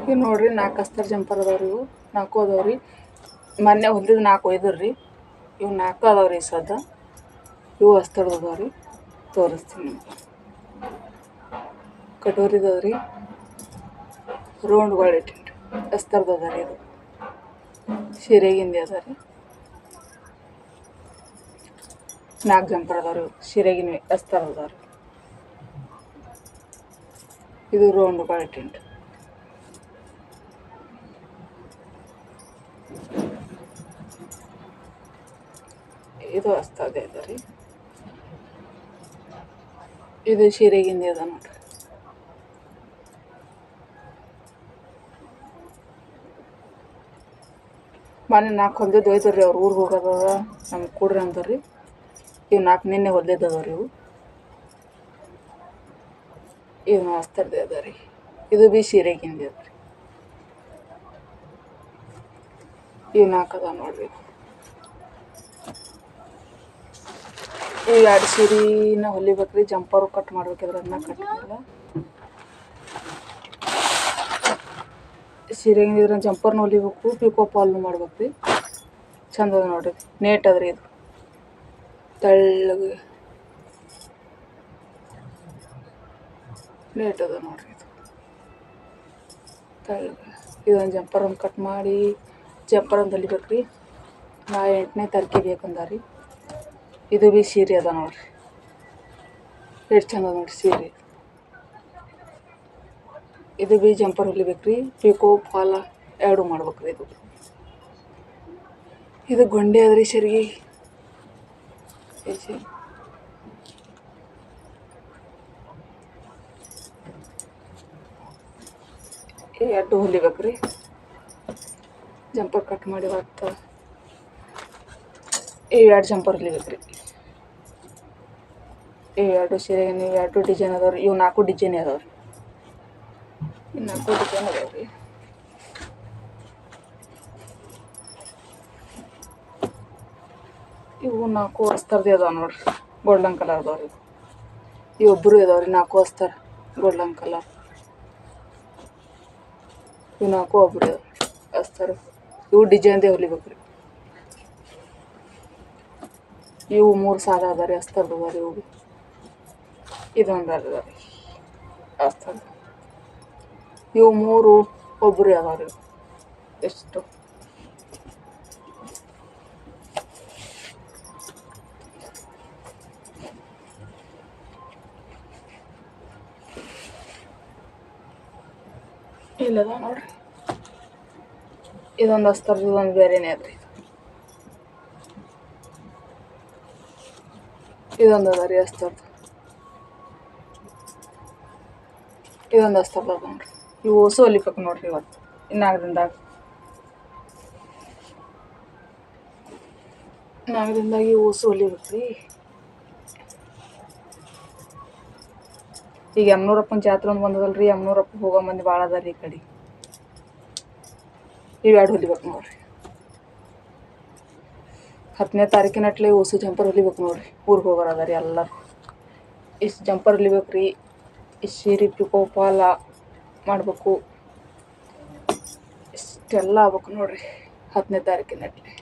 ಇವು ನೋಡ್ರಿ 4 ಅಸ್ತರ್ ಜಂಪರ್ ಅದಾವ್ರಿ. ಇವು 4 ಅದಾವ್ರಿ. ಮೊನ್ನೆ ಹೊಲ್ದಿದ್ದು 4 ಒಯ್ದರ್ರಿ. ಇವು 4 ಅದಾವ್ರಿ ಸದ್ದ. ಇವು ಅಸ್ತರ್ದು ಅದಾವ್ರಿ. ತೋರಿಸ್ತೀನಿ ನಿಮ್ಗೆ. ಕಟೋರಿದವ್ರಿ. ರೌಂಡ್ ಇಟ್ಟಿನ್ರಿ. ಅಸ್ತರ್ದು ಅದ ರೀ ಇದು. ಸೀರೆಗಿಂದಿ ಅದ ರೀ. 4 ಜಂಪರ್ ಅದಾವ್ರಿ. ಸೀರೆಗಿನ ಅಸ್ತರ್ ಅದಾವ್ರಿ. ಇದು ರೌಂಡ್ ಇಟ್ಟಿನ್ರಿ. ಇದು ಅಸ್ತರ್ದೇ ಅದ ರೀ. ಇದು ಸೀರೆಗಿಂದಿ ಅದ ನೋಡ್ರಿ. ಮೊನ್ನೆ 4 ಹೊಲ್ದಿದ್ದು ಒಯ್ದರ್ರಿ. ಅವ್ರು ಊರಿಗೆ ಹೋಗೋದದ ನಮ್ಗೆ ಕೊಡ್ರಿ ಅಂದರ್ರಿ. ಇವು 4 ನಿನ್ನೆ ಹೊಲ್ದಿದ್ದು ಅದಾವ್ರಿ ಇವು. ಇವು ಅಸ್ತರ್ದೇ ಅದ ರೀ. ಇದು ಭೀ ಸೀರೆಗಿಂದಿ ಅದ ರೀ. ಇವು 4 ಅದಾವ ನೋಡ್ರಿ. ಇವು 2 ಸೀರೆನ ಹೊಲಿಬೇಕ್ರಿ. ಜಂಪರು ಕಟ್ ಮಾಡ್ಬೇಕಿದ್ರೆ ಅದನ್ನ ಕಟ್ ಮಾಡಿಲ್ಲ. ಸೀರೆಗಿಂದಿದ್ರೆ ಜಂಪರ್ನ ಹೊಲಿಬೇಕು. ಪಿಕೋ ಫಾಲ್ನು ಮಾಡ್ಬೇಕ್ರಿ. ಚಂದ ಅದ ನೋಡ್ರಿ. ನೇಟ್ ಅದ ರೀ ಇದು. ತೆಳ್ಳಗೆ ನೇಟ್ ಅದ ನೋಡ್ರಿ ಇದು. ತೆಳ್ಳಗೆ ಇದೊಂದು ಜಂಪರ್ ಒಂದು ಕಟ್ ಮಾಡಿ ಜಂಪರ್ ಒಂದು ಹೊಲಿಬೇಕ್ರಿ. ನಾ 8ನೇ ತಾರೀಕಿಗೆ ಬೇಕಂದಾರಿ. ಇದು ಭೀ ಸೀರೆ ಅದ ನೋಡ್ರಿ. ಎಷ್ಟು ಚಂದ ಅದ ನೋಡ್ರಿ ಸೀರೆ. ಇದು ಭೀ ಜಂಪರ್ ಹೊಲಿಬೇಕ್ರಿ. ಪಿಕೋ ಫಾಲ 2 ಮಾಡ್ಬೇಕ್ರಿ ಇದು. ಇದು ಗೊಂಡೆ ಅದ ರೀ ಸರಿಗೆ. ಈ 2 ಹೊಲಿಬೇಕ್ರಿ. ಜಂಪರ್ ಕಟ್ ಮಾಡಿ ಮತ್ತೆ ಈ 2 ಜಂಪರ್ ಹೊಲಿಬೇಕ್ರಿ. ಈ 2 ಸೀರೆಗಿನ 2 ಡಿಸೈನ್ ಅದಾವ್ರಿ. ಇವು 4 ಡಿಸೈನ್ ಅದಾವ್ರಿ. 4 ಡಿಸೈನ್ ಅದಾವ್ರಿ. ಇವು 4 ಅಸ್ತರ್ದೇ ಅದಾವ ನೋಡ್ರಿ. ಗೋಲ್ಡನ್ ಕಲರ್ ಅದಾವ್ರಿ. ಇವು ಒಬ್ಬರು ಅದಾವ್ರಿ 4 ಅಸ್ತರ್ ಗೋಲ್ಡನ್ ಕಲರ್. ಇವು 4 ಒಬ್ಬರು ಅಸ್ತರ್. ಇವು ಡಿಸೈನ್ದೇ ಹೊಲಿಬೇಕ್ರಿ. ಇವು 3 ಸಾಲ ಅದ ರೀ. ಅಸ್ತರ್ದು ಅದ ರೀ. ಇವು ಇದೊಂದು ಅದ ರೀ ಅಸ್ತರ್. ಇವು 3 ಒಬ್ಬರು ಅದಾವ್ರಿ. ಎಷ್ಟು ಇಲ್ಲದ ನೋಡ್ರಿ. ಇದೊಂದು ಅಸ್ತರ್ದು ಇದೊಂದು ಬೇರೆನೇ ಅದ ರೀ. ಇದೊಂದು ಅದ ರೀ ಅಸ್ತರ್ದು. ಇದೊಂದು ಅಸ್ತರ್ದು ಅದ ನೋಡ್ರಿ. ಇವು ಹೊಸ ಹೊಲಿಬೇಕು ನೋಡ್ರಿ ಇವತ್ತು. 4 ದಿನದಾಗ 4 ದಿನದಾಗ ಇವು ಹೊಸ ಹೊಲಿಬೇಕ್ರಿ. ಈಗ ಯಮನೂರಪ್ಪನ ಜಾತ್ರೆ ಒಂದು ಬಂದದಲ್ರಿ. ಯಮನೂರಪ್ಪ ಹೋಗೋ ಮಂದಿ ಭಾಳ ಅದ ರೀ ಈ ಕಡೆ. ಇವು 2 ಹೊಲಿಬೇಕು ನೋಡ್ರಿ. 10ನೇ ತಾರೀಕಿನಟ್ಲೆ ಹೊಸ ಜಂಪರ್ ಹೊಲಿಬೇಕು ನೋಡ್ರಿ. ಊರಿಗೆ ಹೋಗೋರು ಅದ ರೀ ಎಲ್ಲರೂ. ಇಷ್ಟು ಜಂಪರ್ ಹೊಲಿಬೇಕ್ರಿ. ಇಷ್ಟು ಸೀರೆ ಪಿಕೋ ಫಾಲ ಮಾಡಬೇಕು. ಇಷ್ಟೆಲ್ಲ ಆಗ್ಬೇಕು ನೋಡ್ರಿ 10ನೇ ತಾರೀಕಿನಟ್ಲೆ.